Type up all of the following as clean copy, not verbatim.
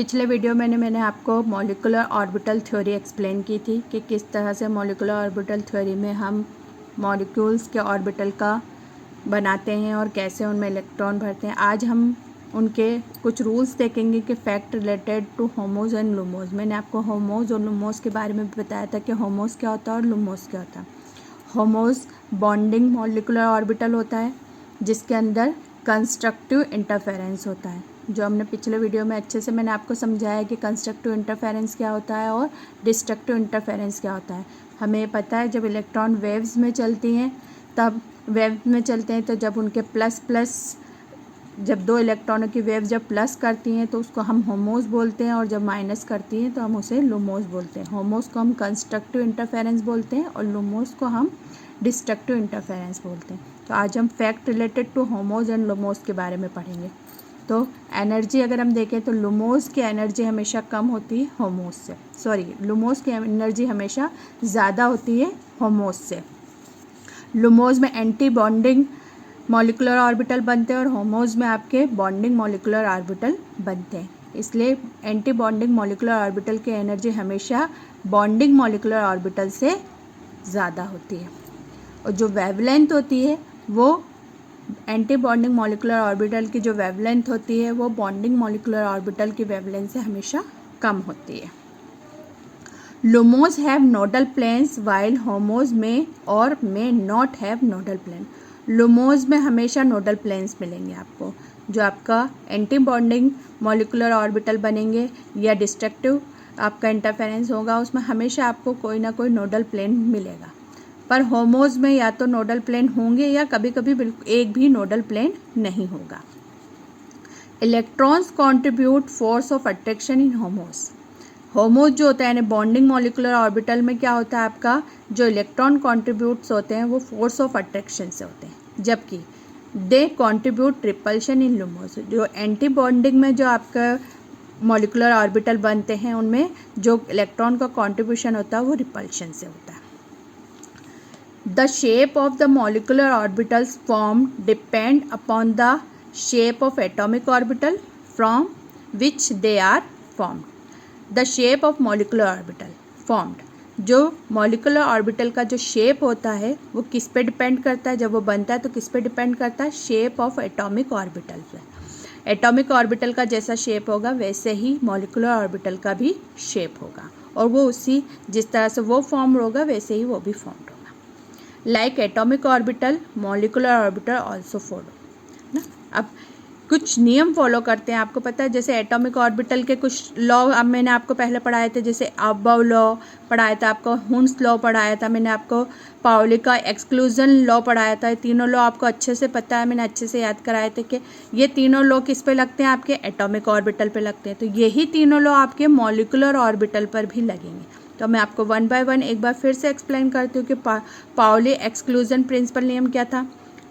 पिछले वीडियो में मैंने आपको मॉलिक्यूलर ऑर्बिटल थ्योरी एक्सप्लेन की थी कि किस तरह से मॉलिक्यूलर ऑर्बिटल थ्योरी में हम मॉलिक्यूल्स के ऑर्बिटल का बनाते हैं और कैसे उनमें इलेक्ट्रॉन भरते हैं। आज हम उनके कुछ रूल्स देखेंगे कि फैक्ट रिलेटेड टू होमोज एंड लुमोज। मैंने आपको होमोज और लुमोज के बारे में बताया था कि होमोज क्या होता है और लुमोज क्या होता है। होमोज बॉन्डिंग मॉलिक्यूलर ऑर्बिटल होता है जिसके अंदर कंस्ट्रक्टिव इंटरफेरेंस होता है, जो हमने पिछले वीडियो में अच्छे से मैंने आपको समझाया कि कंस्ट्रक्टिव इंटरफेरेंस क्या होता है और डिस्ट्रक्टिव इंटरफेरेंस क्या होता है। हमें पता है जब इलेक्ट्रॉन वेव्स में चलती हैं तो जब उनके जब दो इलेक्ट्रॉनों की वेव जब प्लस करती हैं तो उसको हम होमोज बोलते हैं और जब माइनस करती हैं तो हम उसे लुमोज बोलते हैं। होमोज को हम कंस्ट्रक्टिव इंटरफेरेंस बोलते हैं और लुमोज को हम डिस्ट्रक्टिव इंटरफेरेंस बोलते हैं। तो आज हम फैक्ट रिलेटेड टू होमोज एंड लुमोज के बारे में पढ़ेंगे। तो एनर्जी अगर हम देखें तो लुमोज की एनर्जी हमेशा कम होती है होमोज से, लुमोज की एनर्जी हमेशा ज़्यादा होती है होमोज से। लुमोज में एंटी बॉन्डिंग मॉलिक्यूलर ऑर्बिटल बनते हैं और होमोज में आपके बॉन्डिंग मॉलिक्यूलर ऑर्बिटल बनते हैं। इसलिए एंटी बॉन्डिंग मॉलिक्यूलर ऑर्बिटल की एनर्जी हमेशा बॉन्डिंग मॉलिक्यूलर ऑर्बिटल से ज़्यादा होती है और जो वेवलेंथ होती है वो एंटी बॉन्डिंग मॉलिक्यूलर ऑर्बिटल की जो वेवलेंथ होती है वो बॉन्डिंग मॉलिक्यूलर ऑर्बिटल की वेवलेंथ से हमेशा कम होती है। LUMOs have nodal planes while HOMOs में और may not have nodal plane. LUMOs में हमेशा नोडल प्लेन्स मिलेंगे आपको, जो आपका एंटी बॉन्डिंग मॉलिक्यूलर ऑर्बिटल बनेंगे या डिस्ट्रक्टिव आपका इंटरफेरेंस होगा, उसमें हमेशा आपको कोई ना कोई नोडल प्लेन मिलेगा। पर होमोज में या तो नोडल प्लेन होंगे या कभी कभी बिल्कुल एक भी नोडल प्लेन नहीं होगा। Electrons contribute force of attraction in HOMOs. HOMOs जो होता है यानी बॉन्डिंग मॉलिक्यूलर ऑर्बिटल में क्या होता है, आपका जो इलेक्ट्रॉन कॉन्ट्रीब्यूट्स होते हैं वो फोर्स ऑफ अट्रैक्शन से होते हैं, जबकि दे कॉन्ट्रीब्यूट रिपल्शन इन लुमोज। जो एंटी बॉन्डिंग में जो आपका मॉलिक्यूलर ऑर्बिटल बनते हैं उनमें जो इलेक्ट्रॉन का कॉन्ट्रीब्यूशन होता है वो रिपल्शन से होता है। The shape of the molecular orbitals formed depend upon the shape of atomic orbital from which they are formed. The shape of molecular orbital formed, जो molecular orbital का जो shape होता है वो किस पे डिपेंड करता है, जब वो बनता है तो किस पे डिपेंड करता है, shape of atomic orbital पे। एटॉमिक ऑर्बिटल का जैसा शेप होगा वैसे ही मॉलिक्यूलर ऑर्बिटल का भी शेप होगा और वो उसी जिस तरह से वो फॉर्म होगा वैसे ही वो भी फॉर्म होगा। Like atomic orbital molecular orbital also follow ना। अब कुछ नियम फॉलो करते हैं, आपको पता है जैसे एटॉमिक ऑर्बिटल के कुछ लॉ अब मैंने आपको पहले पढ़ाए थे, जैसे अबाव लॉ पढ़ाया था, आपको हुन्स लॉ पढ़ाया था, मैंने आपको पाउली का एक्सक्लूजन लॉ पढ़ाया था। तीनों लॉ आपको अच्छे से पता है, मैंने अच्छे से याद कराए थे कि ये तीनों लॉ किस पे लगते हैं, आपके एटॉमिक ऑर्बिटल पे लगते हैं। तो यही तीनों लॉ आपके मॉलिक्यूलर ऑर्बिटल पर भी लगेंगे। तो मैं आपको वन बाय वन एक बार फिर से एक्सप्लेन करती हूँ कि पाउली एक्सक्लूजन प्रिंसिपल नियम क्या था।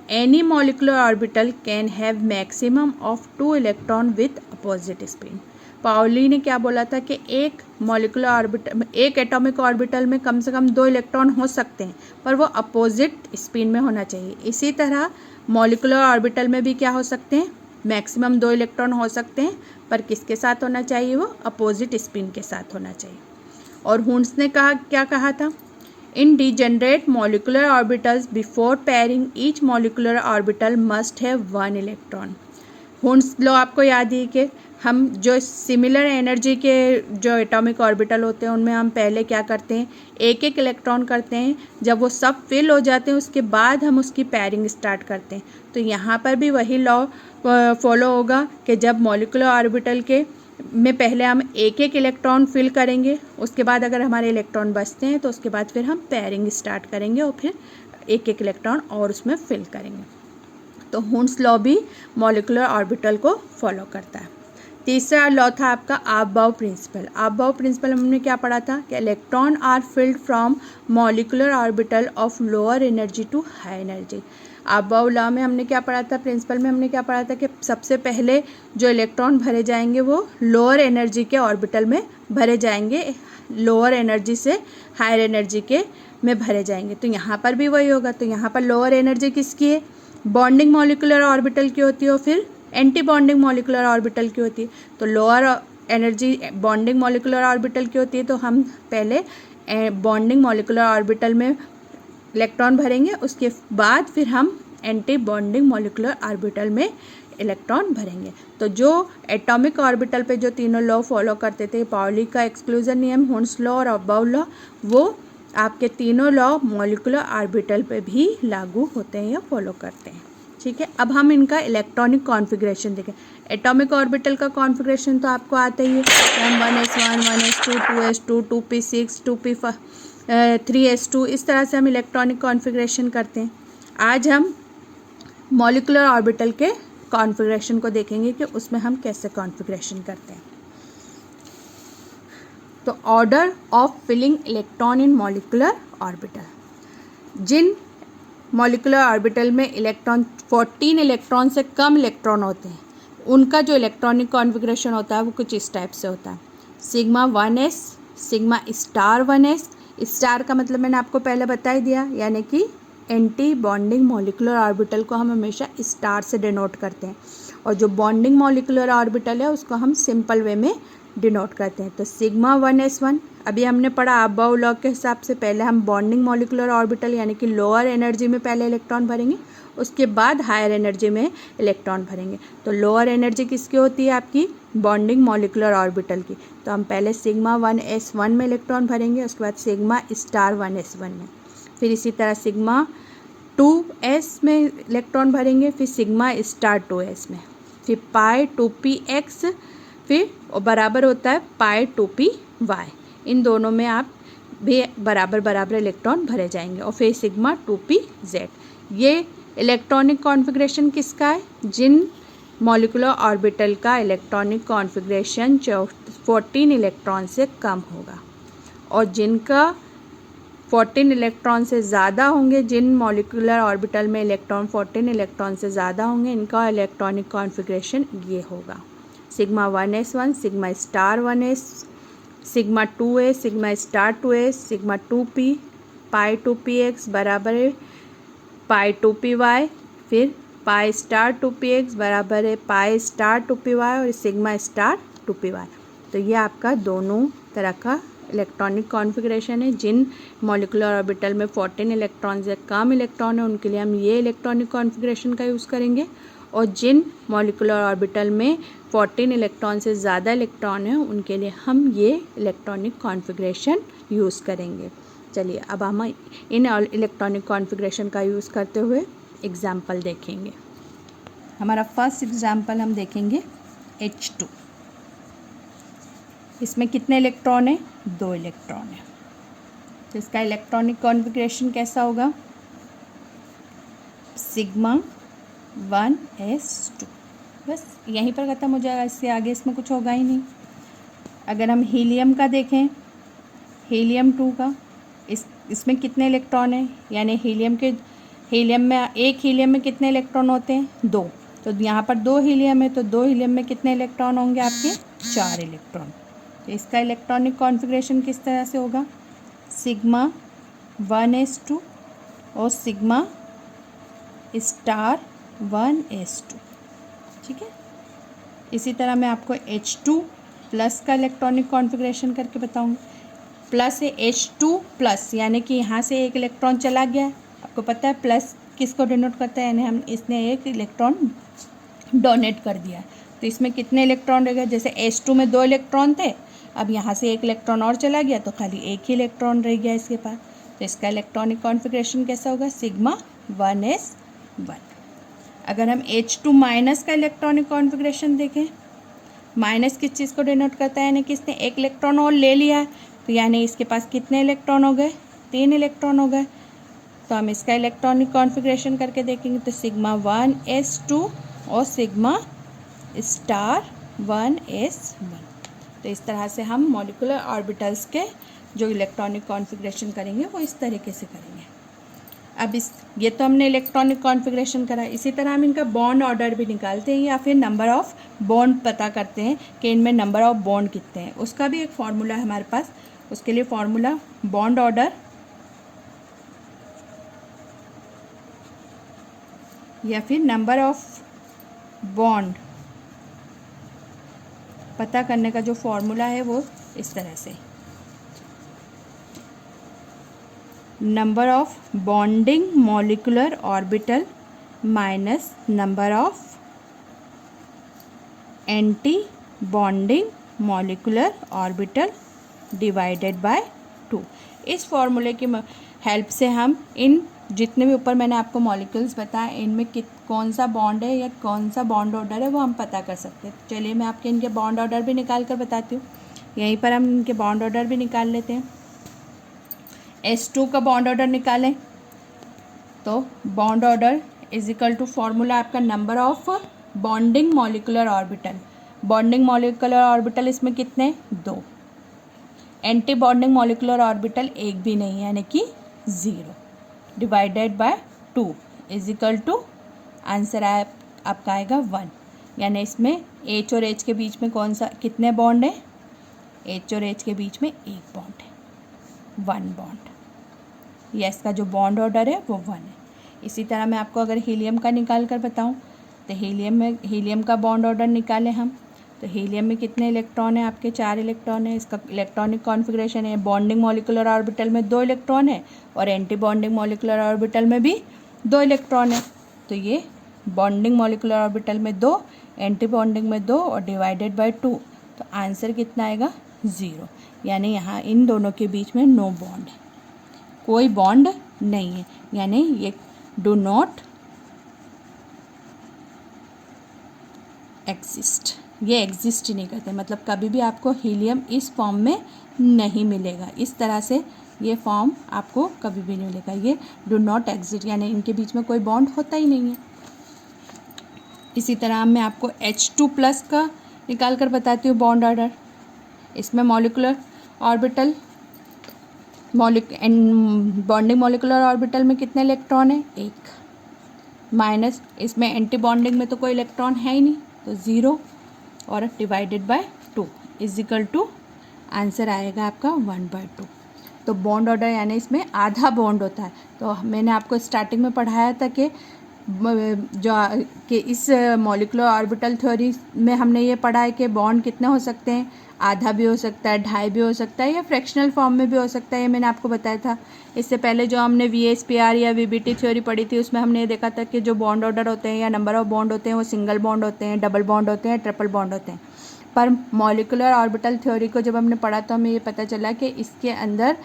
Any molecular orbital can have maximum of 2 electron with opposite spin. Pauli ने क्या बोला था कि एक मॉलिक्यूलर ऑर्बिटल एक एटॉमिक ऑर्बिटल में कम से कम 2 इलेक्ट्रॉन हो सकते हैं पर वो अपोजिट स्पिन में होना चाहिए। इसी तरह मॉलिक्यूलर ऑर्बिटल में भी क्या हो सकते हैं, मैक्सिमम 2 इलेक्ट्रॉन हो सकते हैं पर किसके साथ होना चाहिए, वो अपोजिट स्पिन के साथ होना चाहिए। और हुन्स ने क्या कहा था, in degenerate molecular orbitals before pairing each molecular orbital must have 1 electron. Hund's law आपको याद है कि हम जो सिमिलर एनर्जी के जो एटॉमिक ऑर्बिटल होते हैं उनमें हम पहले क्या करते हैं, एक एक इलेक्ट्रॉन करते हैं, जब वो सब फिल हो जाते हैं उसके बाद हम उसकी पेयरिंग स्टार्ट करते हैं। तो यहाँ पर भी वही लॉ फॉलो होगा कि जब मॉलिक्यूलर ऑर्बिटल के में पहले हम एक एक इलेक्ट्रॉन फिल करेंगे, उसके बाद अगर हमारे इलेक्ट्रॉन बचते हैं तो उसके बाद फिर हम पेयरिंग स्टार्ट करेंगे और फिर एक एक इलेक्ट्रॉन और उसमें फिल करेंगे। तो हुन्स लॉ भी मॉलिक्यूलर ऑर्बिटल को फॉलो करता है। तीसरा लॉ था आपका अबाव प्रिंसिपल। अबाव प्रिंसिपल हमने क्या पढ़ा था कि electron are filled from molecular orbital of lower energy to high energy. Aufbau law में हमने क्या पढ़ा था, प्रिंसिपल में हमने क्या पढ़ा था कि सबसे पहले जो इलेक्ट्रॉन भरे जाएंगे वो लोअर एनर्जी के ऑर्बिटल में भरे जाएंगे, लोअर एनर्जी से हायर एनर्जी के में भरे जाएंगे। तो यहाँ पर भी वही होगा। तो यहाँ पर लोअर एनर्जी किसकी है, बॉन्डिंग मॉलिक्यूलर ऑर्बिटल की होती है और फिर एंटी बॉन्डिंग मॉलिक्यूलर ऑर्बिटल की होती है। तो lower energy bonding molecular orbital की होती है, तो हम पहले बॉन्डिंग मॉलिक्यूलर ऑर्बिटल में इलेक्ट्रॉन भरेंगे, उसके बाद फिर हम एंटी बॉन्डिंग मॉलिक्यूलर ऑर्बिटल में इलेक्ट्रॉन भरेंगे। तो जो एटॉमिक ऑर्बिटल पे जो तीनों लॉ फॉलो करते थे, पाउली का एक्सक्लूजन नियम, हुंस लॉ और अबाउ लॉ, वो आपके तीनों लॉ मॉलिक्यूलर ऑर्बिटल पे भी लागू होते हैं या फॉलो करते हैं। ठीक है, अब हम इनका इलेक्ट्रॉनिक कॉन्फ़िगरेशन देखें। एटॉमिक ऑर्बिटल का कॉन्फ़िगरेशन तो आपको आता ही है, हम 1s1, 1s2, 2s2, 2p6, 3s2, इस तरह से हम इलेक्ट्रॉनिक कॉन्फ़िगरेशन करते हैं। आज हम मॉलिक्यूलर ऑर्बिटल के कॉन्फ़िगरेशन को देखेंगे कि उसमें हम कैसे कॉन्फ़िगरेशन करते हैं। तो order of filling electron in molecular orbital, जिन मॉलिक्यूलर ऑर्बिटल में इलेक्ट्रॉन 14 इलेक्ट्रॉन से कम इलेक्ट्रॉन होते हैं, उनका जो इलेक्ट्रॉनिक कॉन्फ़िगरेशन होता है वो कुछ इस टाइप से होता है। Sigma 1s, sigma star 1s, star का मतलब मैंने आपको पहले बता ही दिया, यानी कि एंटी बॉन्डिंग मॉलिक्यूलर ऑर्बिटल को हम हमेशा स्टार से डिनोट करते हैं, और जो बॉन्डिंग मॉलिक्यूलर ऑर्बिटल है उसको हम सिंपल वे में डिनोट करते हैं। तो सिग्मा 1s1, अभी हमने पढ़ा अबाउ लॉ के हिसाब से, पहले हम बॉन्डिंग मॉलिक्यूलर ऑर्बिटल यानी कि लोअर एनर्जी में पहले इलेक्ट्रॉन भरेंगे, उसके बाद हायर एनर्जी में इलेक्ट्रॉन भरेंगे। तो लोअर एनर्जी किसकी होती है? आपकी बॉन्डिंग मॉलिक्यूलर ऑर्बिटल की। तो हम पहले सिग्मा 1s1 में इलेक्ट्रॉन भरेंगे, उसके बाद सिग्मा स्टार 1s1 में, फिर इसी तरह सिग्मा 2s में इलेक्ट्रॉन भरेंगे, फिर सिग्मा स्टार 2s में, फिर पाई 2px, फिर बराबर होता है पाई 2py। इन दोनों में आप भी बराबर बराबर इलेक्ट्रॉन भरे जाएंगे, और फिर सिग्मा 2pz। ये इलेक्ट्रॉनिक कॉन्फ़िगरेशन किसका है? जिन मॉलिक्यूलर ऑर्बिटल का इलेक्ट्रॉनिक कॉन्फ़िगरेशन 14 इलेक्ट्रॉन से कम होगा, और जिनका 14 इलेक्ट्रॉन से ज़्यादा होंगे, जिन मॉलिक्यूलर ऑर्बिटल में इलेक्ट्रॉन 14 इलेक्ट्रॉन से ज़्यादा होंगे, इनका इलेक्ट्रॉनिक कॉन्फ़िगरेशन ये होगा। Sigma 1s1, sigma star 1s, sigma 2s, sigma star 2s, sigma 2p, पाई 2px बराबर है पाई 2py, फिर पाई स्टार 2px बराबर है पाई स्टार 2py, और सिग्मा स्टार 2py। तो ये आपका दोनों तरह का इलेक्ट्रॉनिक कॉन्फ़िगरेशन है। जिन मॉलिक्यूलर ऑर्बिटल में 14 इलेक्ट्रॉन से कम इलेक्ट्रॉन है, उनके लिए हम ये इलेक्ट्रॉनिक कॉन्फ़िगरेशन का यूज़ करेंगे, और जिन मॉलिक्यूलर ऑर्बिटल में 14 इलेक्ट्रॉन से ज़्यादा इलेक्ट्रॉन है, उनके लिए हम ये इलेक्ट्रॉनिक कॉन्फ़िगरेशन यूज़ करेंगे। चलिए अब हम इन इलेक्ट्रॉनिक कॉन्फ़िगरेशन का यूज़ करते हुए एग्जाम्पल देखेंगे। हमारा फर्स्ट एग्जाम्पल हम देखेंगे H2। इसमें कितने इलेक्ट्रॉन है? 2 इलेक्ट्रॉन है। तो इसका इलेक्ट्रॉनिक कॉन्फ़िगरेशन कैसा होगा? Sigma 1s2। बस यहीं पर ख़त्म हो जाएगा, इससे आगे इसमें कुछ होगा ही नहीं। अगर हम हीलियम का देखें, हीलियम 2 का, इसमें कितने इलेक्ट्रॉन हैं? यानी हीलियम में एक हीलियम में कितने इलेक्ट्रॉन होते हैं? 2। तो यहाँ पर 2 हीलियम है, तो 2 हीलियम में कितने इलेक्ट्रॉन होंगे आपके? 4 इलेक्ट्रॉन। तो इसका इलेक्ट्रॉनिक कॉन्फ़िगरेशन किस तरह से होगा? सिग्मा 1s2 और सिग्मा स्टार 1s2। ठीक है, इसी तरह मैं आपको H2 प्लस का इलेक्ट्रॉनिक कॉन्फ़िगरेशन करके बताऊंगी। प्लस है H2 प्लस, यानी कि यहाँ से एक इलेक्ट्रॉन चला गया है। आपको पता है प्लस किसको डिनोट करता है, यानी हम इसने एक इलेक्ट्रॉन डोनेट कर दिया। तो इसमें कितने इलेक्ट्रॉन रह गए? जैसे H2 में 2 इलेक्ट्रॉन थे, अब यहाँ से एक इलेक्ट्रॉन और चला गया, तो खाली एक ही इलेक्ट्रॉन रह गया इसके पास। तो इसका इलेक्ट्रॉनिक कॉन्फ़िगरेशन कैसा होगा? Sigma 1s1। अगर हम H2 माइनस का इलेक्ट्रॉनिक कॉन्फ़िगरेशन देखें, माइनस किस चीज़ को डिनोट करता है? यानी कि इसने एक इलेक्ट्रॉन और ले लिया है, तो यानी इसके पास कितने इलेक्ट्रॉन हो गए? 3 इलेक्ट्रॉन हो गए। तो हम इसका इलेक्ट्रॉनिक कॉन्फ़िगरेशन करके देखेंगे, तो सिग्मा 1s2 और सिग्मा स्टार 1s1। तो इस तरह से हम मॉलिक्यूलर ऑर्बिटल्स के जो इलेक्ट्रॉनिक कॉन्फ़िगरेशन करेंगे वो इस तरीके से करेंगे। अब ये तो हमने इलेक्ट्रॉनिक कॉन्फ़िगरेशन करा, इसी तरह हम इनका बॉन्ड ऑर्डर भी निकालते हैं, या फिर नंबर ऑफ़ बॉन्ड पता करते हैं कि इनमें नंबर ऑफ़ बॉन्ड कितने हैं। उसका भी एक फार्मूला है हमारे पास। उसके लिए फार्मूला बॉन्ड ऑर्डर या फिर नंबर ऑफ़ बॉन्ड पता करने का जो फॉर्मूला है वो इस तरह से, number of bonding molecular orbital minus number of anti bonding molecular orbital divided by 2। इस फॉर्मूले की हेल्प से हम इन जितने भी ऊपर मैंने आपको मॉलिक्यूल्स बताए इनमें कौन सा बॉन्ड है या कौन सा बॉन्ड ऑर्डर है वो हम पता कर सकते हैं। चलिए मैं आपके इनके बॉन्ड ऑर्डर भी निकाल कर बताती हूँ। यहीं पर हम इनके बॉन्ड ऑर्डर भी निकाल लेते हैं। H2 का बॉन्ड ऑर्डर निकालें तो bond order is equal to formula आपका number of bonding molecular orbital. Bonding molecular orbital इसमें कितने, 2। एंटी बॉन्डिंग मॉलिक्यूलर ऑर्बिटल एक भी नहीं है यानी कि 0 divided by 2 is equal to answer आपका आएगा 1। यानी इसमें H और H के बीच में कौन सा कितने बॉन्ड है, H और H के बीच में एक बॉन्ड है, 1 बॉन्ड। यस का जो बॉन्ड ऑर्डर है वो 1 है। इसी तरह मैं आपको अगर हीलियम का निकाल कर बताऊं तो हीलियम का बॉन्ड ऑर्डर निकालें हम तो हीलियम में कितने इलेक्ट्रॉन है आपके, 4 इलेक्ट्रॉन है। इसका इलेक्ट्रॉनिक कॉन्फ़िगरेशन है, बॉन्डिंग मॉलिक्यूलर ऑर्बिटल में 2 इलेक्ट्रॉन है और एंटी बॉन्डिंग मॉलिक्यूलर ऑर्बिटल में भी 2 इलेक्ट्रॉन है। तो ये बॉन्डिंग मॉलिक्यूलर ऑर्बिटल में 2, एंटी बॉन्डिंग में 2 और डिवाइडेड बाय 2, तो आंसर कितना आएगा 0। यानी यहाँ इन दोनों के बीच में नो बॉन्ड है, कोई बॉन्ड नहीं है, यानी ये डू नॉट एग्जिस्ट, ये एग्जिस्ट ही नहीं करते, मतलब कभी भी आपको हीलियम इस फॉर्म में नहीं मिलेगा। इस तरह से ये फॉर्म आपको कभी भी नहीं मिलेगा, ये डू नॉट एग्जिस्ट यानी इनके बीच में कोई बॉन्ड होता ही नहीं है। इसी तरह मैं आपको H2+ का निकाल कर बताती हूँ बॉन्ड ऑर्डर। इसमें molecular orbital bonding molecular orbital में कितने इलेक्ट्रॉन है, 1, माइनस इसमें एंटी बॉन्डिंग में तो कोई इलेक्ट्रॉन है ही नहीं तो 0 और divided by 2 is equal to answer आएगा आपका 1/2। तो बॉन्ड ऑर्डर यानी इसमें आधा बॉन्ड होता है। तो मैंने आपको स्टार्टिंग में पढ़ाया था कि इस मॉलिक्यूलर ऑर्बिटल थ्योरी में हमने ये पढ़ा है कि बॉन्ड कितने हो सकते हैं, आधा भी हो सकता है, 2.5 भी हो सकता है या फ्रैक्शनल फॉर्म में भी हो सकता है। ये मैंने आपको बताया था। इससे पहले जो हमने VSPR या VBT थ्योरी पढ़ी थी उसमें हमने ये देखा था कि जो बॉन्ड ऑर्डर होते हैं या नंबर ऑफ बॉन्ड होते हैं वो सिंगल बॉन्ड होते हैं, डबल बॉन्ड होते हैं, ट्रिपल बॉन्ड होते हैं। पर मॉलिक्यूलर ऑर्बिटल थ्योरी को जब हमने पढ़ा तो हमें ये पता चला कि इसके अंदर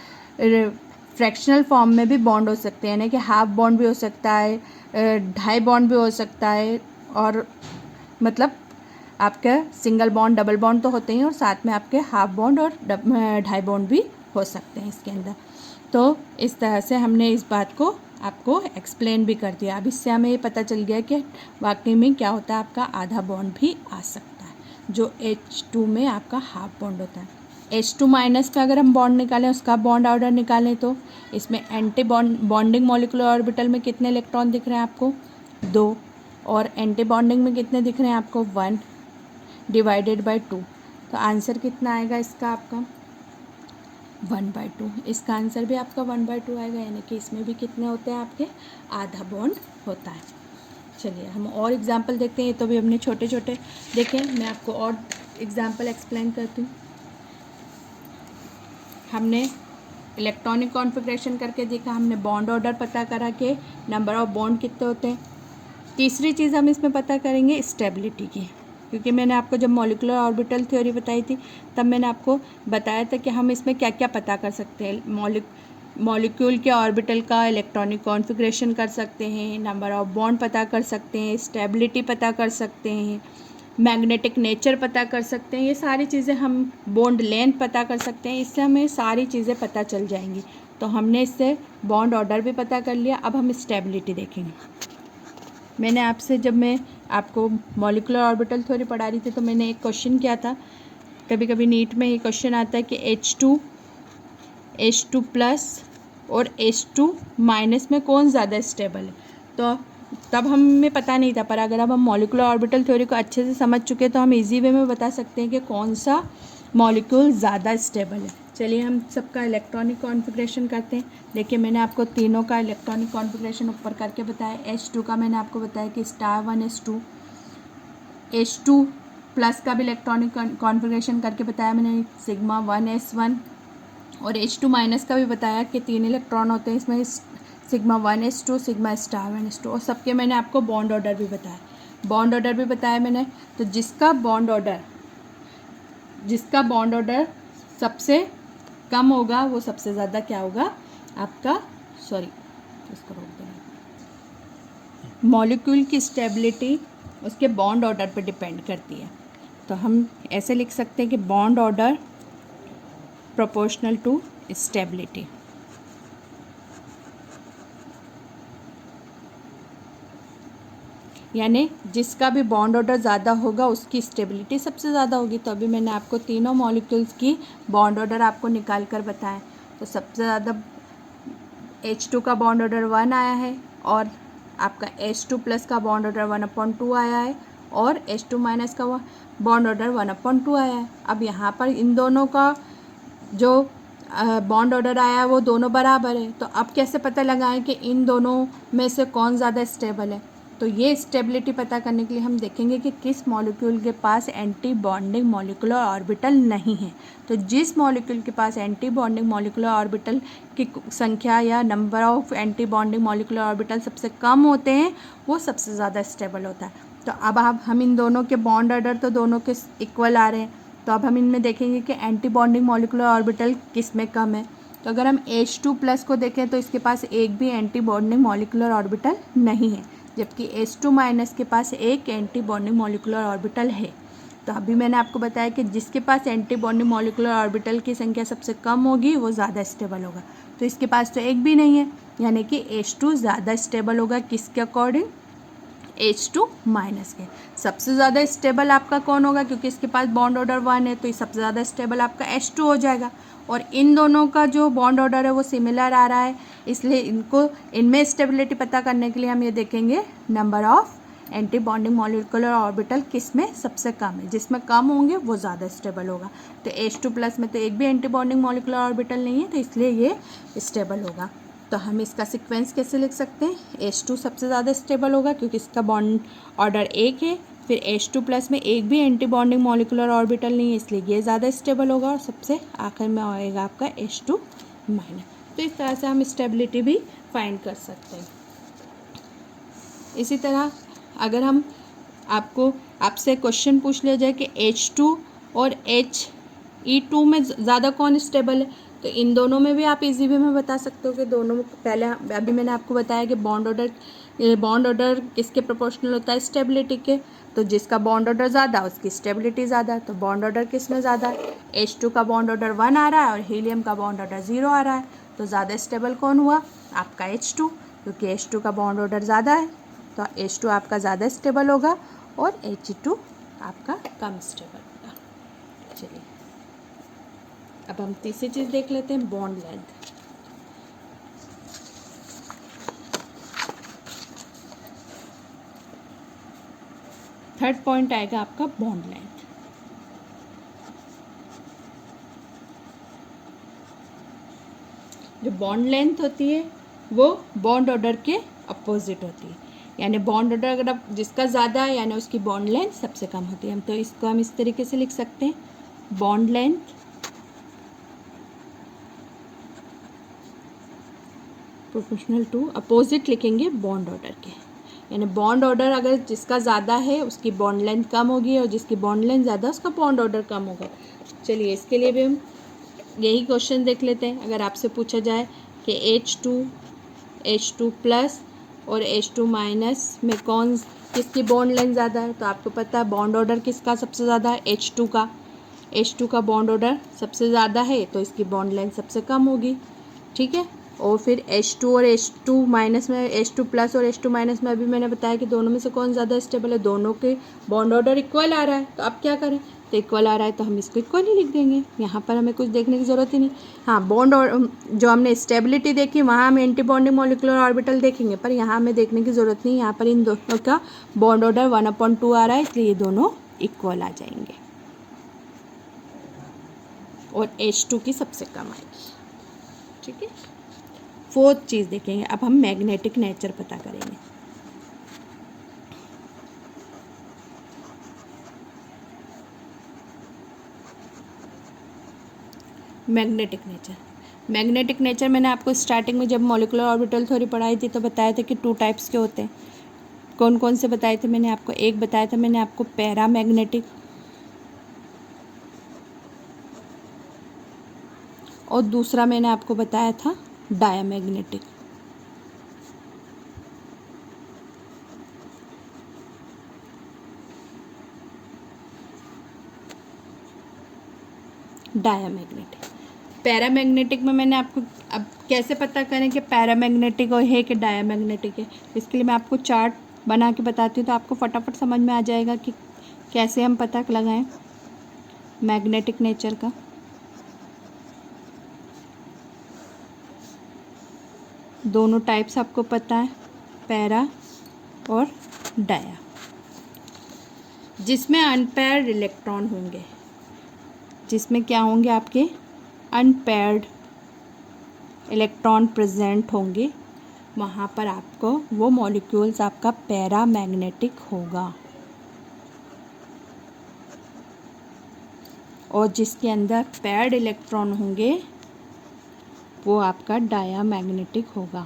फ्रैक्शनल फॉर्म में भी बॉन्ड हो सकते हैं, यानी कि हाफ बॉन्ड भी हो सकता है, 2.5 बॉन्ड भी हो सकता है, और मतलब आपके सिंगल बॉन्ड डबल बॉन्ड तो होते हैं और साथ में आपके हाफ बॉन्ड और 2.5 बॉन्ड भी हो सकते हैं इसके अंदर। तो इस तरह से हमने इस बात को आपको एक्सप्लेन भी कर दिया। अब इससे हमें ये पता चल गया कि वाकई में क्या होता है, आपका आधा बॉन्ड भी आ सकता है जो H2 में आपका हाफ बॉन्ड होता है। H2- पे अगर हम बॉन्ड निकालें, उसका बॉन्ड ऑर्डर निकालें तो इसमें एंटी बॉन्डिंग मॉलिक्यूलर ऑर्बिटल में कितने इलेक्ट्रॉन दिख रहे हैं आपको, 2, और एंटी बॉन्डिंग में कितने दिख रहे हैं आपको, 1 डिवाइडेड बाय 2। तो आंसर कितना आएगा इसका आपका 1/2। इसका आंसर भी आपका 1/2 आएगा, यानी कि इसमें भी कितने होते हैं आपके, आधा बॉन्ड होता है। चलिए हम और एग्जांपल देखते हैं। ये तो भी हमने छोटे छोटे देखे, मैं आपको और एग्जांपल एक्सप्लेन करती हूँ। हमने इलेक्ट्रॉनिक कॉन्फ़िगरेशन करके देखा, हमने बॉन्ड ऑर्डर पता करा कि नंबर ऑफ बॉन्ड कितने होते हैं। तीसरी चीज़ हम इसमें पता करेंगे स्टेबिलिटी की, क्योंकि मैंने आपको जब मॉलिक्यूलर ऑर्बिटल थ्योरी बताई थी तब मैंने आपको बताया था कि हम इसमें क्या क्या पता कर सकते हैं। मॉलिक्यूल के ऑर्बिटल का इलेक्ट्रॉनिक कॉन्फ़िगरेशन कर सकते हैं, नंबर ऑफ बॉन्ड पता कर सकते हैं, स्टेबिलिटी पता कर सकते हैं, मैग्नेटिक नेचर पता कर सकते हैं। ये सारी चीज़ें हम बॉन्ड लेंथ पता कर सकते हैं। इससे हमें सारी चीज़ें पता चल जाएंगी। तो हमने इससे बॉन्ड ऑर्डर भी पता कर लिया। अब हम स्टेबिलिटी देखेंगे। मैंने आपसे जब मैं आपको मॉलिक्यूलर ऑर्बिटल थ्योरी पढ़ा रही थी तो मैंने एक क्वेश्चन किया था, कभी कभी नीट में ये क्वेश्चन आता है कि H2+ और H2- में कौन ज़्यादा स्टेबल है। तो तब हमें पता नहीं था, पर अगर अब हम मॉलिक्यूलर ऑर्बिटल थ्योरी को अच्छे से समझ चुके तो हम इजी वे में बता सकते हैं कि कौन सा मॉलिक्यूल ज़्यादा स्टेबल है। चलिए हम सबका इलेक्ट्रॉनिक कॉन्फ़िगरेशन करते हैं। देखिए मैंने आपको तीनों का इलेक्ट्रॉनिक कॉन्फ़िगरेशन ऊपर करके बताया। H2 का मैंने आपको बताया कि *1s2, H2 प्लस का भी इलेक्ट्रॉनिक कॉन्फ़िगरेशन करके बताया मैंने, सिग्मा 1s1, और H2 माइनस का भी बताया कि 3 इलेक्ट्रॉन होते हैं इसमें, sigma 1s2, sigma star 1s2, और सबके मैंने आपको बॉन्ड ऑर्डर भी बताया, बॉन्ड ऑर्डर भी बताया मैंने। तो जिसका बॉन्ड ऑर्डर सबसे कम होगा वो सबसे ज़्यादा क्या होगा आपका, इसको रोक देना, मॉलिक्यूल की स्टेबिलिटी उसके बॉन्ड ऑर्डर पर डिपेंड करती है। तो हम ऐसे लिख सकते हैं कि bond order proportional to stability. यानी जिसका भी बॉन्ड ऑर्डर ज़्यादा होगा उसकी स्टेबिलिटी सबसे ज़्यादा होगी। तो अभी मैंने आपको तीनों मॉलिक्यूल्स की बॉन्ड ऑर्डर आपको निकाल कर बताएं। तो सबसे ज़्यादा H2 का बॉन्ड ऑर्डर 1 आया है, और आपका H2 प्लस का बॉन्ड ऑर्डर 1/2 आया है, और H2 माइनस का बॉन्ड ऑर्डर 1/2 आया है। अब यहाँ पर इन दोनों का जो बॉन्ड ऑर्डर आया है वो दोनों बराबर है। तो अब कैसे पता लगाएं कि इन दोनों में से कौन ज़्यादा स्टेबल है? तो ये स्टेबिलिटी पता करने के लिए हम देखेंगे कि किस मॉलिक्यूल के पास एंटी बॉन्डिंग मॉलिक्यूलर ऑर्बिटल नहीं है। तो जिस मॉलिक्यूल के पास एंटी बॉन्डिंग मॉलिक्यूलर ऑर्बिटल की संख्या या number of anti bonding molecular orbital सबसे कम होते हैं वो सबसे ज़्यादा स्टेबल होता है। तो अब हम इन दोनों के बॉन्ड ऑर्डर तो दोनों के इक्वल आ रहे हैं। तो अब हम इनमें देखेंगे कि एंटी बॉन्डिंग मॉलिक्यूलर ऑर्बिटल किस में कम है। तो अगर हम H2 प्लस को देखें तो इसके पास एक भी एंटी बॉन्डिंग मॉलिक्यूलर ऑर्बिटल नहीं है, जबकि H2 माइनस के पास एक एंटी बॉन्डिंग मॉलिक्यूलर ऑर्बिटल है। तो अभी मैंने आपको बताया कि जिसके पास एंटी बॉन्डिंग मॉलिक्यूलर ऑर्बिटल की संख्या सबसे कम होगी वो ज़्यादा स्टेबल होगा। तो इसके पास तो एक भी नहीं है, यानी कि H2 ज़्यादा स्टेबल होगा किसके अकॉर्डिंग, H2 माइनस के। सबसे ज़्यादा स्टेबल आपका कौन होगा, क्योंकि इसके पास बॉन्ड ऑर्डर 1 है तो ये सबसे ज़्यादा स्टेबल आपका H2 हो जाएगा। और इन दोनों का जो बॉन्ड ऑर्डर है वो सिमिलर आ रहा है, इसलिए इनमें स्टेबिलिटी पता करने के लिए हम ये देखेंगे number of anti bonding molecular orbital किस में सबसे कम है। जिसमें कम होंगे वो ज़्यादा स्टेबल होगा। तो H2 प्लस में तो एक भी एंटी बॉन्डिंग मॉलिक्यूलर ऑर्बिटल नहीं है, तो इसलिए ये स्टेबल होगा। तो हम इसका सीक्वेंस कैसे लिख सकते हैं, H2 सबसे ज़्यादा स्टेबल होगा क्योंकि इसका बॉन्ड ऑर्डर 1 है, फिर H2 प्लस में एक भी एंटी बॉन्डिंग मॉलिक्यूलर ऑर्बिटल नहीं है इसलिए ये ज़्यादा स्टेबल होगा, और सबसे आखिर में आएगा आपका H2 माइनस। तो इस तरह से हम स्टेबिलिटी भी फाइंड कर सकते हैं। इसी तरह अगर हम आपसे क्वेश्चन पूछ लिया जाए कि H2 और He2 में ज़्यादा कौन स्टेबल है, तो इन दोनों में भी आप इजी वे में बता सकते हो कि दोनों में पहले अभी मैंने आपको बताया कि बॉन्ड ऑर्डर किसके प्रोपोर्शनल होता है, स्टेबिलिटी के। तो जिसका बॉन्ड ऑर्डर ज़्यादा उसकी स्टेबिलिटी ज़्यादा। तो बॉन्ड ऑर्डर किस में ज़्यादा है, H2 का बॉन्ड ऑर्डर 1 आ रहा है और हीलियम का बॉन्ड ऑर्डर 0 आ रहा है। तो ज़्यादा स्टेबल कौन हुआ आपका H2, क्योंकि H2 का बॉन्ड ऑर्डर ज़्यादा है तो H2 आपका ज़्यादा स्टेबल होगा और He2 आपका कम स्टेबल होगा। चलिए अब हम तीसरी चीज़ देख लेते हैं, बॉन्ड लेंथ। थर्ड पॉइंट आएगा आपका बॉन्ड लेंथ। जो बॉन्ड लेंथ होती है वो बॉन्ड ऑर्डर के अपोजिट होती है, यानी बॉन्ड ऑर्डर अगर आप जिसका ज़्यादा है यानी उसकी बॉन्ड लेंथ सबसे कम होती है। हम तो इसको हम इस तरीके से लिख सकते हैं, bond length proportional to, opposite लिखेंगे बॉन्ड ऑर्डर के, यानी बॉन्ड ऑर्डर अगर जिसका ज़्यादा है उसकी बॉन्ड लेंथ कम होगी और जिसकी बॉन्ड लेंथ ज़्यादा उसका बॉन्ड ऑर्डर कम होगा। चलिए इसके लिए भी हम यही क्वेश्चन देख लेते हैं। अगर आपसे पूछा जाए कि H2 प्लस और H2 माइनस में किसकी बॉन्ड लेंथ ज़्यादा है, तो आपको पता है बॉन्ड ऑर्डर किसका सबसे ज़्यादा है, H2 का बॉन्ड ऑर्डर सबसे ज़्यादा है तो इसकी बॉन्ड लेंथ सबसे कम होगी। ठीक है, और फिर H2 और H2 माइनस में, H2 प्लस और H2 माइनस में अभी मैंने बताया कि दोनों में से कौन ज़्यादा स्टेबल है, दोनों के बॉन्ड ऑर्डर इक्वल आ रहा है। तो अब क्या करें, तो इक्वल आ रहा है तो हम इसको इक्वल ही लिख देंगे, यहाँ पर हमें कुछ देखने की ज़रूरत ही नहीं। हाँ, बॉन्ड और जो हमने स्टेबिलिटी देखी वहाँ हम एंटी बॉन्डिंग मॉलिक्यूलर ऑर्बिटल देखेंगे, पर यहाँ हमें देखने की ज़रूरत नहीं। यहाँ पर इन दोनों का बॉन्ड ऑर्डर 1/2 आ रहा है इसलिए ये दोनों इक्वल आ जाएंगे और H2 की सबसे कम आएगी। ठीक है, फोर्थ चीज़ देखेंगे, अब हम मैग्नेटिक नेचर पता करेंगे। Magnetic nature. मैग्नेटिक नेचर मैंने आपको स्टार्टिंग में जब मॉलिक्यूलर ऑर्बिटल थ्योरी पढ़ाई थी तो बताया था कि 2 टाइप्स के होते हैं। कौन कौन से बताए थे मैंने आपको? एक बताया था मैंने आपको पैरामैग्नेटिक, और दूसरा मैंने आपको बताया था डायामैग्नेटिक। डायामैग्नेटिक। पैरामैग्नेटिक में मैंने आपको, अब कैसे पता करें कि पैरामैग्नेटिक है कि डायामैग्नेटिक है, इसके लिए मैं आपको चार्ट बना के बताती हूँ तो आपको फटाफट समझ में आ जाएगा कि कैसे हम पता लगाएं मैग्नेटिक नेचर का। दोनों टाइप्स आपको पता है, पैरा और डाया। जिसमें अनपेयर्ड इलेक्ट्रॉन होंगे, जिसमें क्या होंगे आपके अनपेयर्ड इलेक्ट्रॉन प्रेजेंट होंगे, वहाँ पर आपको वो मॉलिक्यूल्स आपका पैरामैग्नेटिक होगा। और जिसके अंदर पेयर्ड इलेक्ट्रॉन होंगे वो आपका डायामैग्नेटिक होगा।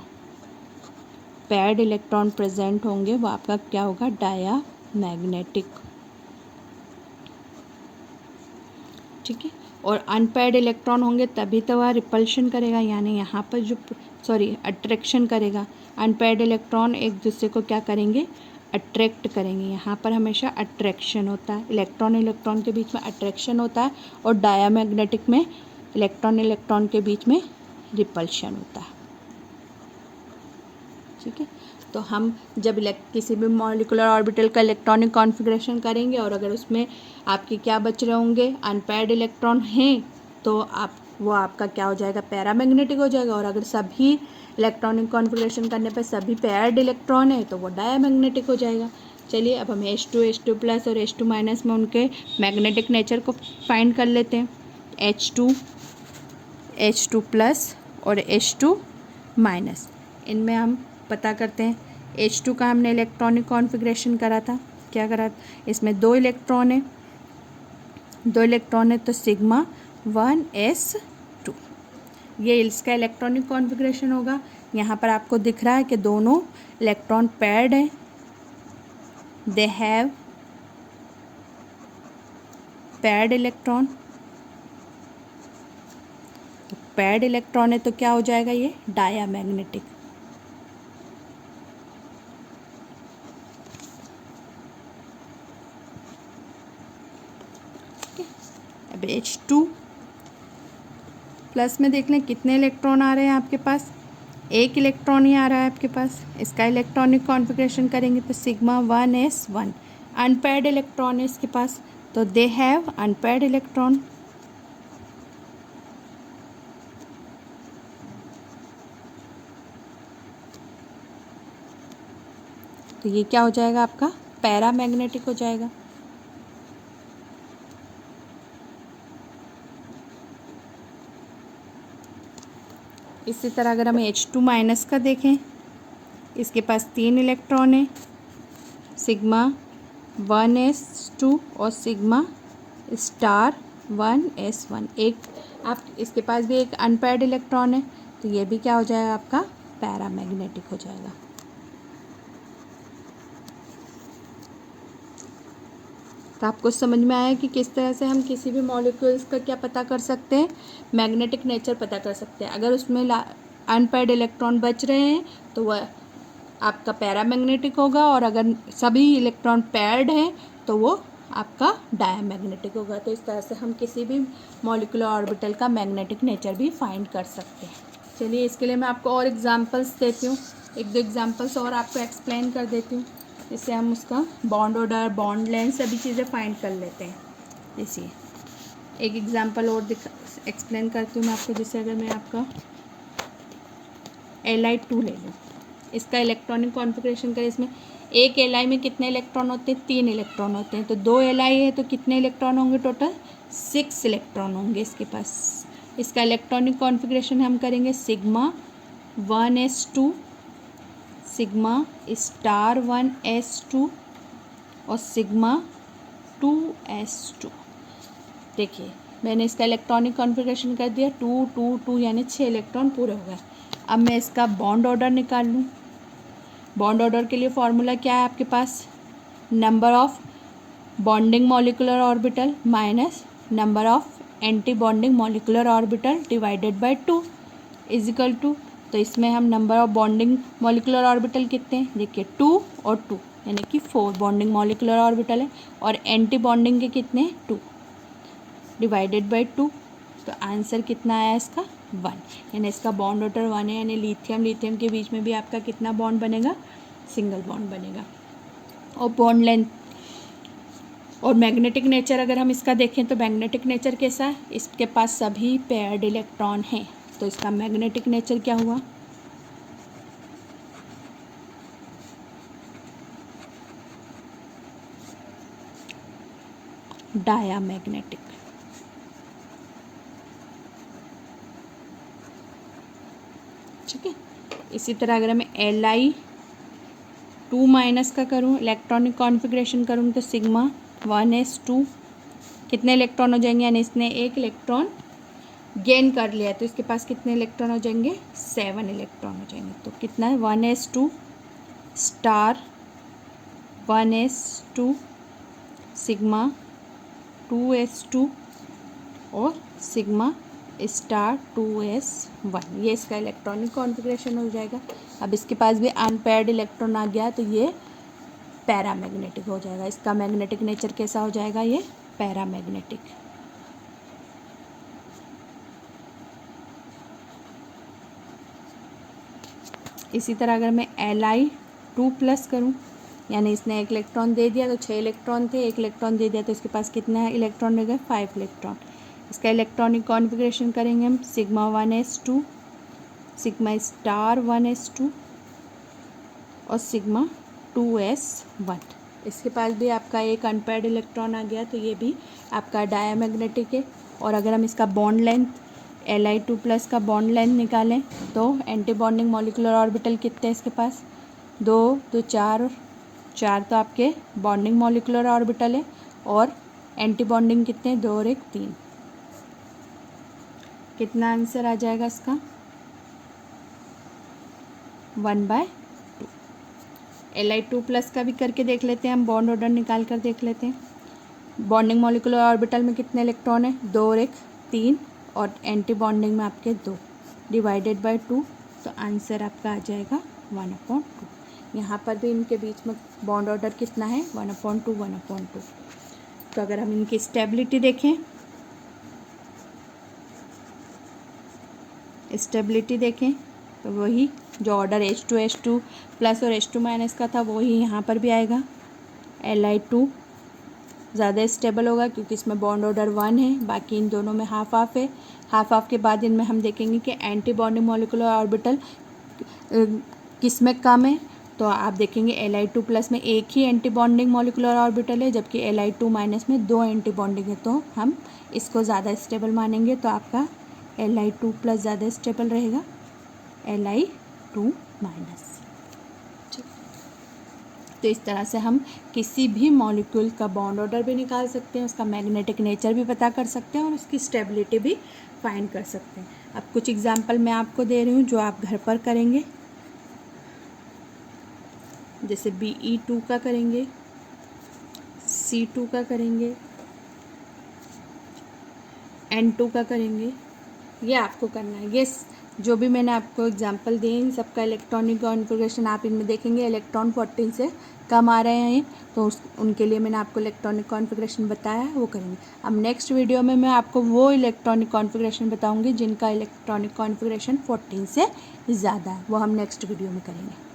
पेयर्ड इलेक्ट्रॉन प्रेजेंट होंगे वो आपका क्या होगा? डायामैग्नेटिक। ठीक है। और अनपेयर्ड इलेक्ट्रॉन होंगे तभी तो वह रिपल्शन करेगा, यानी यहाँ पर जो अट्रैक्शन करेगा। अनपेयर्ड इलेक्ट्रॉन एक दूसरे को क्या करेंगे? अट्रैक्ट करेंगे। यहाँ पर हमेशा अट्रैक्शन होता है, इलेक्ट्रॉन इलेक्ट्रॉन के बीच में अट्रैक्शन होता है, और डायामैग्नेटिक में इलेक्ट्रॉन इलेक्ट्रॉन के बीच में रिपल्शन होता है। ठीक है। तो हम जब किसी भी मॉलिक्यूलर ऑर्बिटल का इलेक्ट्रॉनिक कॉन्फ़िगरेशन करेंगे और अगर उसमें आपके क्या बच रहे होंगे? अनपेयर्ड इलेक्ट्रॉन हैं, तो वो आपका क्या हो जाएगा? पैरामैग्नेटिक हो जाएगा। और अगर सभी इलेक्ट्रॉनिक कॉन्फ़िगरेशन करने पर सभी पेयर्ड इलेक्ट्रॉन है तो वो डायामैग्नेटिक हो जाएगा। चलिए अब हम H2 और H2- में उनके मैग्नेटिक नेचर को फाइंड कर लेते हैं। H2 और H2- इनमें हम पता करते हैं। H2 का हमने इलेक्ट्रॉनिक कॉन्फ़िगरेशन करा था, क्या करा? इसमें 2 इलेक्ट्रॉन है, 2 इलेक्ट्रॉन है तो सिग्मा 1s2 ये इसका इलेक्ट्रॉनिक कॉन्फ़िगरेशन होगा। यहाँ पर आपको दिख रहा है कि दोनों इलेक्ट्रॉन पेयर्ड हैं, they have paired electron. Paired electron है तो क्या हो जाएगा? ये डायामैग्नेटिक। अब H2+ में देख लें कितने इलेक्ट्रॉन आ रहे हैं आपके पास? 1 इलेक्ट्रॉन ही आ रहा है आपके पास। इसका इलेक्ट्रॉनिक कॉन्फ़िगरेशन करेंगे तो सिग्मा 1s1 अनपेयर्ड इलेक्ट्रॉन है इसके पास, तो दे हैव अनपेयर्ड इलेक्ट्रॉन। तो ये क्या हो जाएगा? आपका पैरामैग्नेटिक हो जाएगा। इसी तरह अगर हम H2- का देखें, इसके पास 3 इलेक्ट्रॉन है, सिग्मा 1s2 और सिग्मा स्टार 1s1। एक आप इसके पास भी एक अनपेयर्ड इलेक्ट्रॉन है, तो ये भी क्या हो जाएगा? आपका पैरामैग्नेटिक हो जाएगा। तो आपको समझ में आया कि किस तरह से हम किसी भी मॉलिक्यूल्स का क्या पता कर सकते हैं? मैग्नेटिक नेचर पता कर सकते हैं। अगर उसमें अनपेयर्ड इलेक्ट्रॉन बच रहे हैं तो वह आपका पैरामैग्नेटिक होगा, और अगर सभी इलेक्ट्रॉन पेयर्ड हैं तो वो आपका डायामैग्नेटिक होगा। तो इस तरह से हम किसी भी मॉलिक्यूलर ऑर्बिटल का मैग्नेटिक नेचर भी फाइंड कर सकते हैं। चलिए इसके लिए मैं आपको और एग्जांपल्स देती हूँ, 1-2 एग्जांपल्स और आपको एक्सप्लेन कर देती हूँ, जिससे हम उसका बॉन्ड ऑर्डर, बॉन्ड लेंथ सभी चीज़ें फाइंड कर लेते हैं। देखिए एक एग्जांपल और एक्सप्लेन करती हूँ मैं आपको। जैसे अगर मैं आपका Li2 ले लूँ, इसका इलेक्ट्रॉनिक कॉन्फ़िगरेशन करें, इसमें एक Li में कितने इलेक्ट्रॉन होते हैं? 3 इलेक्ट्रॉन होते हैं। तो 2 Li है तो कितने इलेक्ट्रॉन होंगे? टोटल 6 इलेक्ट्रॉन होंगे इसके पास। इसका इलेक्ट्रॉनिक कॉन्फ़िगरेशन हम करेंगे sigma 1s2, sigma star 1s2 और सिग्मा 2s2। देखिए मैंने इसका इलेक्ट्रॉनिक कॉन्फ़िगरेशन कर दिया 2 2 2 यानी 6 इलेक्ट्रॉन पूरे हो गए। अब मैं इसका बॉन्ड ऑर्डर निकाल लूँ। बॉन्ड ऑर्डर के लिए फॉर्मूला क्या है आपके पास, number of bonding molecular orbital minus number of anti bonding molecular orbital divided by 2 is equal to, तो इसमें हम number of bonding molecular orbital कितने हैं, देखिए 2 और 2 यानी कि 4 बॉन्डिंग मॉलिक्यूलर ऑर्बिटल है, और एंटी बॉन्डिंग के कितने हैं 2 डिवाइडेड बाय 2, तो आंसर कितना आया इसका 1, यानी इसका बॉन्ड ऑर्डर 1 है, यानी लिथियम लिथियम के बीच में भी आपका कितना बॉन्ड बनेगा, सिंगल बॉन्ड बनेगा। और बॉन्ड लेंथ और मैग्नेटिक नेचर अगर हम इसका देखें तो मैग्नेटिक नेचर कैसा है, इसके पास सभी पेयर्ड इलेक्ट्रॉन हैं, तो इसका मैग्नेटिक नेचर क्या हुआ, डायामैग्नेटिक। ठीक है, इसी तरह अगर मैं Li2 माइनस का करूँ, इलेक्ट्रॉनिक कॉन्फ़िगरेशन करूँ तो सिग्मा 1s2 कितने इलेक्ट्रॉन हो जाएंगे, यानी इसने एक इलेक्ट्रॉन गेन कर लिया तो इसके पास कितने इलेक्ट्रॉन हो जाएंगे, 7 इलेक्ट्रॉन हो जाएंगे। तो कितना है 1s2 star 1s2 sigma 2s2 और सिग्मा स्टार 2s1, ये इसका इलेक्ट्रॉनिक कॉन्फ़िगरेशन हो जाएगा। अब इसके पास भी अनपेयर्ड इलेक्ट्रॉन आ गया तो ये पैरामैग्नेटिक हो जाएगा। इसका मैग्नेटिक नेचर कैसा हो जाएगा, ये पैरामैग्नेटिक। इसी तरह अगर मैं Li2 प्लस करूँ, यानी इसने एक इलेक्ट्रॉन दे दिया तो 6 इलेक्ट्रॉन थे, एक इलेक्ट्रॉन दे दिया तो इसके पास कितना है इलेक्ट्रॉन हो गए 5 इलेक्ट्रॉन। इसका इलेक्ट्रॉनिक कॉन्फ़िगरेशन करेंगे हम sigma 1s2 sigma star 1s2 और सिग्मा 2s1। इसके पास भी आपका एक अनपेयर्ड इलेक्ट्रॉन आ गया तो ये भी आपका डायामैग्नेटिक है। और अगर हम इसका बॉन्ड लेंथ Li2 प्लस का बॉन्ड लेंथ निकालें तो एंटी बॉन्डिंग मॉलिक्यूलर ऑर्बिटल कितने हैं इसके पास, 2 तो 4 तो आपके बॉन्डिंग मॉलिक्यूलर ऑर्बिटल है, और एंटी बॉन्डिंग कितने 2 और 1 3। कितना आंसर आ जाएगा इसका 1/2। Li2 प्लस का भी करके देख लेते हैं हम, बॉन्ड ऑर्डर निकाल कर देख लेते हैं। बॉन्डिंग मॉलिक्यूलर ऑर्बिटल में कितने इलेक्ट्रॉन है, 2 और 1 3, और एंटी बॉन्डिंग में आपके 2 डिवाइडेड बाय 2, तो आंसर आपका आ जाएगा 1/2। यहाँ पर भी इनके बीच में बॉन्ड ऑर्डर कितना है 1/2 1/2। तो अगर हम इनकी स्टेबिलिटी देखें, तो वही जो ऑर्डर H2 प्लस और H2 माइनस का था वही यहाँ पर भी आएगा। Li2 ज़्यादा स्टेबल होगा क्योंकि इसमें बॉन्ड ऑर्डर 1 है, बाकी इन दोनों में हाफ हाफ है। हाफ हाफ के बाद इनमें हम देखेंगे कि एंटी बॉन्डिंग मॉलिक्यूलर ऑर्बिटल किस में कम है, तो आप देखेंगे Li2 प्लस में एक ही एंटी बॉन्डिंग मॉलिक्यूलर ऑर्बिटल है, जबकि Li2 माइनस में 2 एंटी बॉन्डिंग है, तो हम इसको ज़्यादा स्टेबल मानेंगे। तो आपका Li2 प्लस ज़्यादा स्टेबल रहेगा Li2 माइनस। ठीक, तो इस तरह से हम किसी भी मॉलिक्यूल का बॉन्ड ऑर्डर भी निकाल सकते हैं, उसका मैग्नेटिक नेचर भी पता कर सकते हैं और उसकी स्टेबिलिटी भी फाइंड कर सकते हैं। अब कुछ एग्जांपल मैं आपको दे रही हूँ जो आप घर पर करेंगे, जैसे Be2 का करेंगे, C2 का करेंगे, N2 का करेंगे, ये आपको करना है। ये जो भी मैंने आपको एग्जांपल दिए इन सबका इलेक्ट्रॉनिक कॉन्फ़िगरेशन आप इनमें देखेंगे इलेक्ट्रॉन 14 से कम आ रहे हैं, तो उनके लिए मैंने आपको इलेक्ट्रॉनिक कॉन्फ़िगरेशन बताया है, वो करेंगे। अब नेक्स्ट वीडियो में मैं आपको वो इलेक्ट्रॉनिक कॉन्फ़िगरेशन बताऊंगी जिनका इलेक्ट्रॉनिक कॉन्फ़िगरेशन 14 से ज़्यादा है, वो हम नेक्स्ट वीडियो में करेंगे।